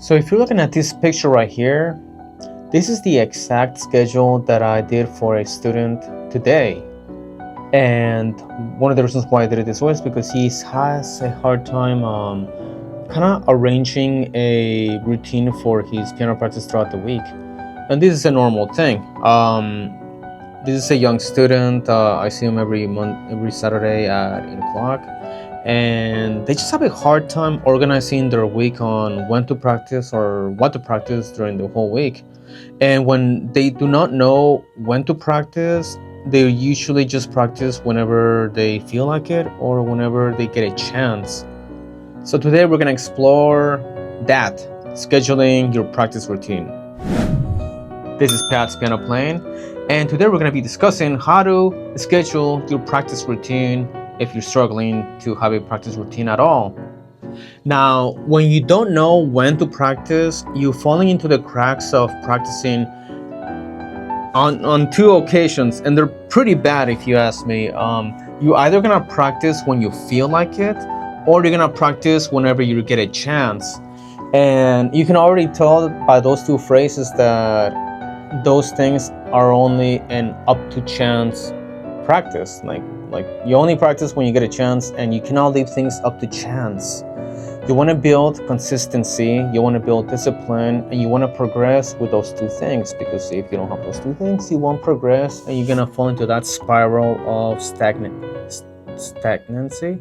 So if you're looking at this picture right here, this is the exact schedule that I did for a student today. And one of the reasons why I did it this way is because he has a hard time kind of arranging a routine for his piano practice throughout the week. And this is a normal thing. This is a young student. I see him every Saturday at 8 o'clock. And they just have a hard time organizing their week on when to practice or what to practice during the whole week. And when they do not know when to practice, they usually just practice whenever they feel like it or whenever they get a chance. So today we're going to explore that, scheduling your practice routine. This is Pat's Piano Playing, and today we're going to be discussing how to schedule your practice routine if you're struggling to have a practice routine at all. Now, when you don't know when to practice, you're falling into the cracks of practicing on two occasions, and they're pretty bad if you ask me. You're either gonna practice when you feel like it, or you're gonna practice whenever you get a chance. And you can already tell by those two phrases that those things are only an up to chance practice. Like you only practice when you get a chance, and you cannot leave things up to chance. You want to build consistency, you want to build discipline, and you want to progress with those two things, because if you don't have those two things, you won't progress, and you're going to fall into that spiral of stagnancy.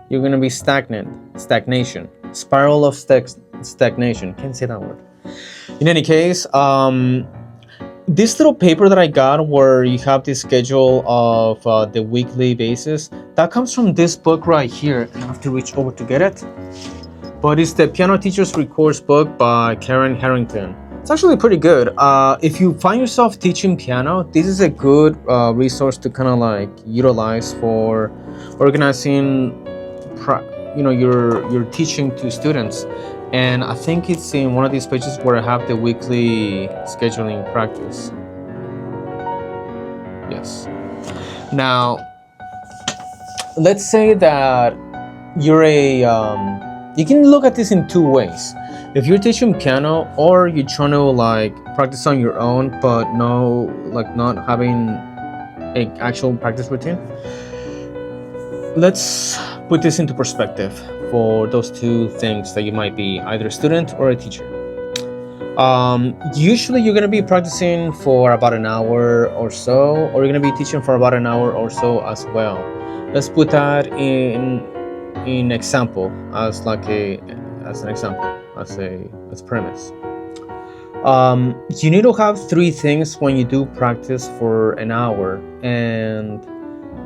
You're going to be stagnation, spiral of stagnation. Can't say that word. In any case, this little paper that I got where you have this schedule of the weekly basis, that comes from this book right here. I have to reach over to get it. But it's the Piano Teacher's Course book by Karen Harrington. It's actually pretty good. If you find yourself teaching piano, this is a good resource to kind of like utilize for organizing your teaching to students. And I think it's in one of these pages where I have the weekly scheduling practice. Yes. Now, let's say that you're you can look at this in two ways. If you're teaching piano, or you're trying to like practice on your own, but not having an actual practice routine. Let's put this into perspective for those two things that you might be either a student or a teacher. Usually you're going to be practicing for about an hour or so, or you're going to be teaching for about an hour or so as well. Let's put that in example as premise. You need to have three things when you do practice for an hour, and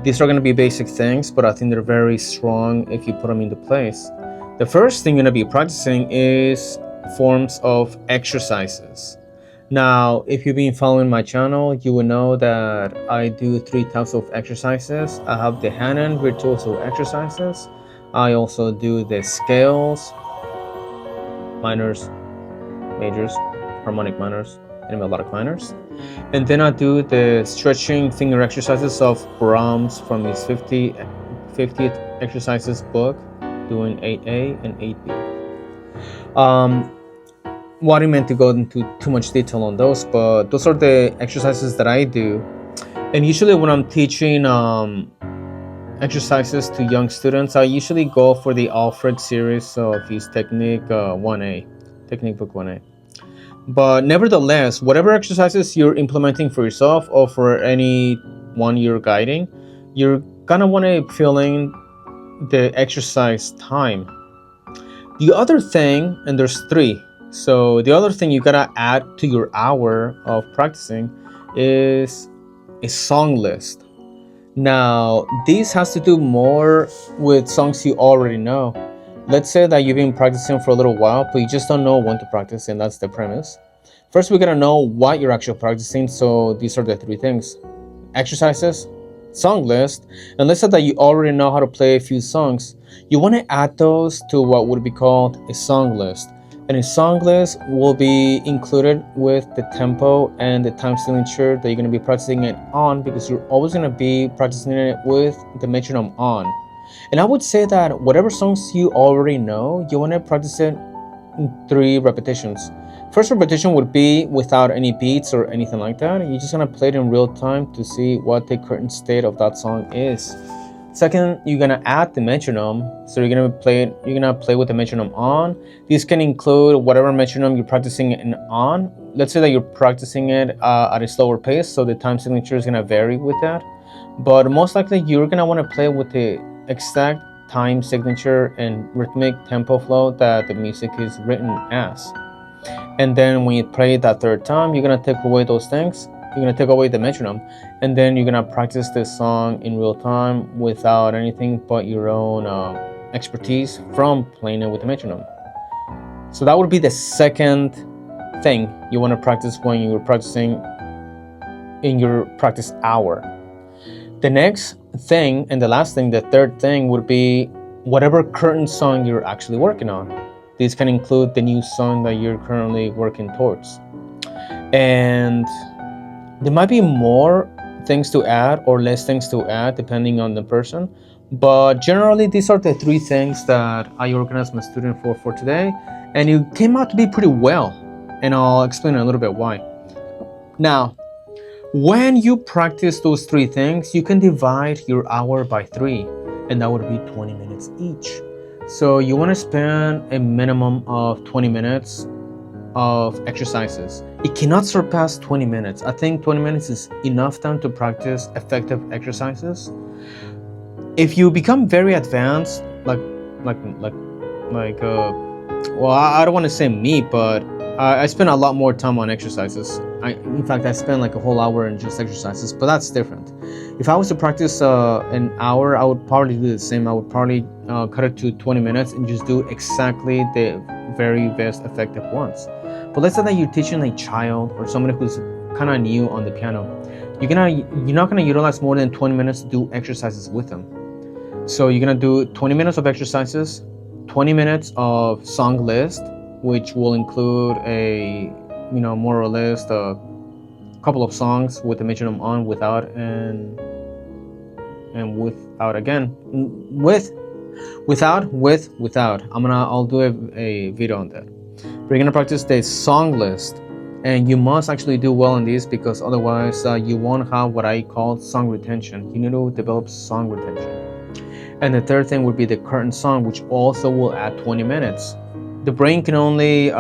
these are going to be basic things, but I think they're very strong if you put them into place. The first thing you're going to be practicing is forms of exercises. Now, if you've been following my channel, you will know that I do three types of exercises. I have the hand and virtuoso exercises. I also do the scales, minors, majors, harmonic minors, and melodic minors. And then I do the stretching finger exercises of Brahms from his 50th exercises book, doing 8A and 8B. I didn't mean to go into too much detail on those, but those are the exercises that I do. And usually when I'm teaching exercises to young students, I usually go for the Alfred series of his Technique 1A, Technique Book 1A. But nevertheless, whatever exercises you're implementing for yourself or for anyone you're guiding, you're gonna want to fill in the exercise time. The other thing, and there's three, so the other thing you gotta add to your hour of practicing is a song list. Now, this has to do more with songs you already know. Let's say that you've been practicing for a little while, but you just don't know when to practice, and that's the premise. First, we're gonna know what you're actually practicing, so these are the three things: exercises, song list, and let's say that you already know how to play a few songs. You wanna add those to what would be called a song list. And a song list will be included with the tempo and the time signature that you're gonna be practicing it on, because you're always gonna be practicing it with the metronome on. And I would say that whatever songs you already know, you want to practice it 3 repetitions. First repetition would be without any beats or anything like that. You're just gonna play it in real time to see what the current state of that song is. Second, you're gonna add the metronome. So you're gonna play with the metronome on. This can include whatever metronome you're practicing it on. Let's say that you're practicing it at a slower pace, so the time signature is gonna vary with that. But most likely you're gonna want to play with the exact time signature and rhythmic tempo flow that the music is written as. And then when you play it that third time, you're gonna take away those things. You're gonna take away the metronome, and then you're gonna practice this song in real time without anything but your own expertise from playing it with the metronome. So that would be the second thing you want to practice when you're practicing in your practice hour. The next thing and the last thing, the third thing, would be whatever current song you're actually working on. This can include the new song that you're currently working towards. And there might be more things to add or less things to add depending on the person, but generally these are the 3 things that I organized my student for today, and it came out to be pretty well, and I'll explain a little bit why. Now, when you practice those 3 things, you can divide your hour by 3, and that would be 20 minutes each. So you want to spend a minimum of 20 minutes of exercises. It cannot surpass 20 minutes. I think 20 minutes is enough time to practice effective exercises. If you become very advanced, I don't want to say me, but I spend a lot more time on exercises. In fact, I spend like a whole hour in just exercises, but that's different. If I was to practice an hour, I would probably do the same. I would probably cut it to 20 minutes and just do exactly the very best effective ones. But let's say that you're teaching a child or somebody who's kind of new on the piano. You're not gonna utilize more than 20 minutes to do exercises with them. So you're gonna do 20 minutes of exercises, 20 minutes of song list, which will include a more or less a couple of songs with the metronome on, without, and without again, without. I'll do a video on that. We're gonna practice the song list, and you must actually do well on these, because otherwise you won't have what I call song retention. You need to develop song retention. And the third thing would be the current song, which also will add 20 minutes. The brain can only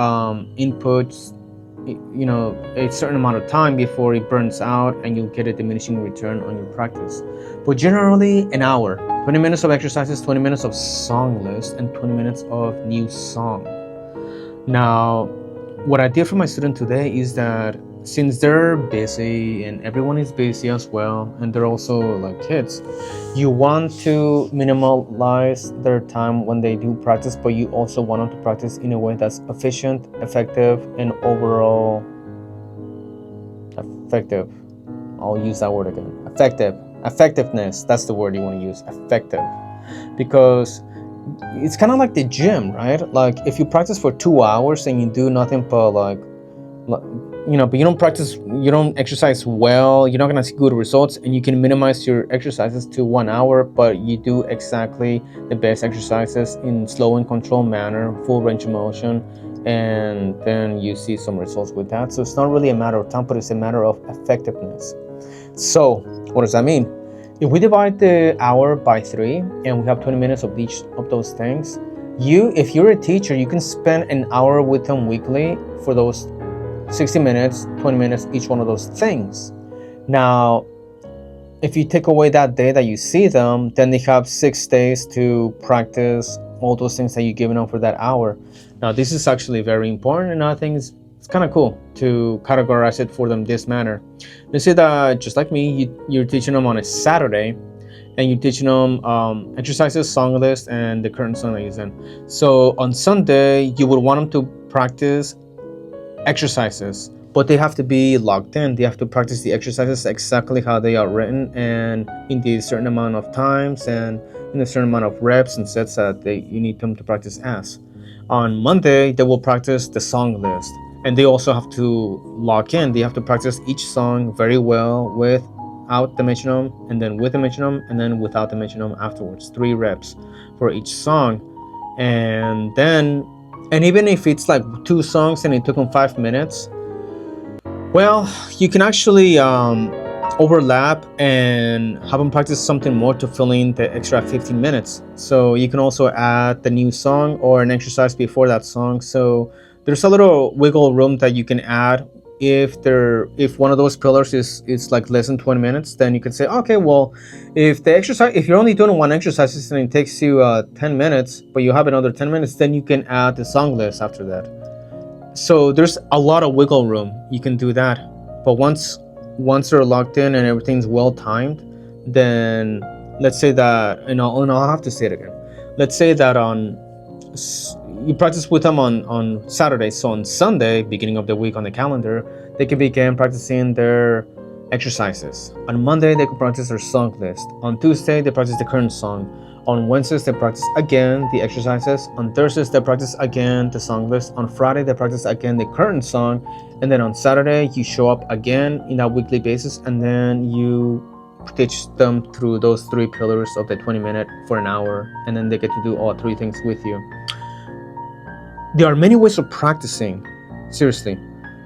input a certain amount of time before it burns out, and you'll get a diminishing return on your practice. But generally an hour, 20 minutes of exercises, 20 minutes of song list, and 20 minutes of new song. Now, what I did for my student today is that since they're busy and everyone is busy as well, and they're also like kids, you want to minimize their time when they do practice, but you also want them to practice in a way that's efficient, effective, and overall effective. I'll use that word again. Effectiveness, that's the word you want to use, effective. Because it's kind of like the gym, right? Like if you practice for 2 hours and you do nothing but but you don't exercise well, you're not gonna see good results, and you can minimize your exercises to 1 hour, but you do exactly the best exercises in slow and controlled manner, full range of motion, and then you see some results with that. So it's not really a matter of time, but it's a matter of effectiveness. So what does that mean? If we divide the hour by 3 and we have 20 minutes of each of those things, if you're a teacher, you can spend an hour with them weekly for those 60 minutes, 20 minutes, each one of those things. Now, if you take away that day that you see them, then they have 6 days to practice all those things that you're giving them for that hour. Now, this is actually very important, and I think it's kind of cool to categorize it for them this manner. Let's say that, just like me, you're teaching them on a Saturday, and you're teaching them exercises, song list, and the current song that you're in. So on Sunday, you would want them to practice exercises, but they have to be locked in. They have to practice the exercises exactly how they are written, and in the certain amount of times, and in a certain amount of reps and sets that you need them to practice as. On Monday, they will practice the song list, and they also have to lock in. They have to practice each song very well without the metronome, and then with the metronome, and then without the metronome afterwards. 3 reps for each song. And then And even if it's like 2 songs and it took them 5 minutes, well, you can actually overlap and have them practice something more to fill in the extra 15 minutes. So you can also add the new song or an exercise before that song. So there's a little wiggle room that you can add. If one of those pillars is like less than 20 minutes, then you can say, okay, well, if you're only doing one exercise and it takes you 10 minutes, but you have another 10 minutes, then you can add the song list after that. So there's a lot of wiggle room. You can do that. But once they're locked in and everything's well timed, then let's say that, and I'll have to say it again. Let's say that you practice with them on Saturday. So on Sunday, beginning of the week on the calendar, they can begin practicing their exercises. On Monday, they can practice their song list. On Tuesday, they practice the current song. On Wednesdays, they practice again the exercises. On Thursdays, they practice again the song list. On Friday, they practice again the current song. And then on Saturday, you show up again in that weekly basis, and then you teach them through those 3 pillars of the 20-minute for an hour, and then they get to do all 3 things with you. There are many ways of practicing, seriously.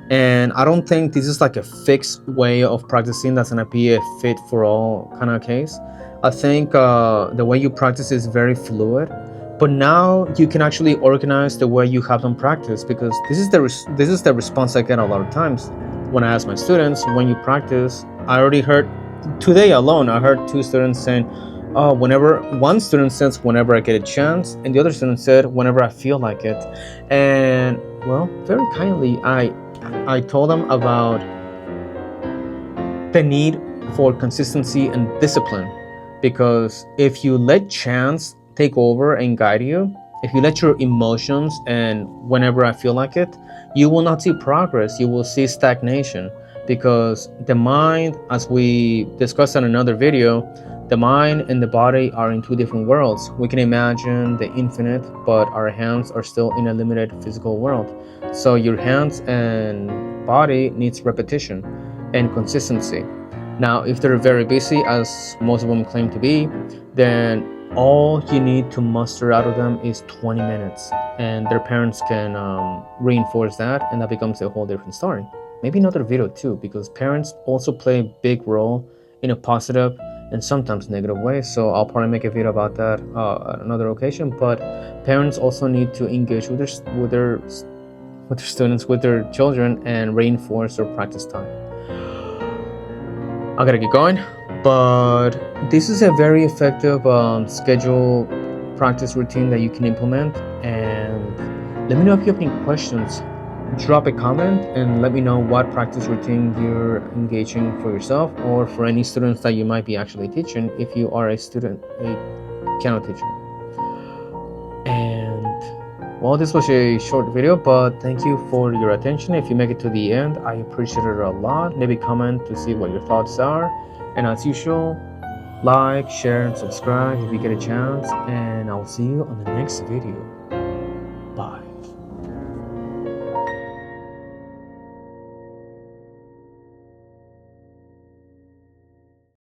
And I don't think this is like a fixed way of practicing that's gonna be a fit for all kind of case. I think the way you practice is very fluid, but now you can actually organize the way you have them practice, because this is the response I get a lot of times when I ask my students, when you practice. I already heard today alone, I heard 2 students saying, one student says whenever I get a chance, and the other student said whenever I feel like it. And well, very kindly, I told them about the need for consistency and discipline. Because if you let chance take over and guide you, if you let your emotions and whenever I feel like it, you will not see progress. You will see stagnation. Because the mind, as we discussed in another video, the mind and the body are in 2 different worlds. We can imagine the infinite, but our hands are still in a limited physical world. So your hands and body needs repetition and consistency. Now, if they're very busy, as most of them claim to be, then all you need to muster out of them is 20 minutes. And their parents can reinforce that, and that becomes a whole different story. Maybe another video too, because parents also play a big role in a positive and sometimes negative way. So I'll probably make a video about that at another occasion. But parents also need to engage with their students, with their children, and reinforce their practice time. I gotta get going, but this is a very effective schedule practice routine that you can implement. And let me know if you have any questions. Drop a comment and let me know what practice routine you're engaging for yourself or for any students that you might be actually teaching if you are a piano teacher. And well, this was a short video, but thank you for your attention. If you make it to the end, I appreciate it a lot. Maybe comment to see what your thoughts are. And as usual, like, share, and subscribe if you get a chance. And I'll see you on the next video. Bye.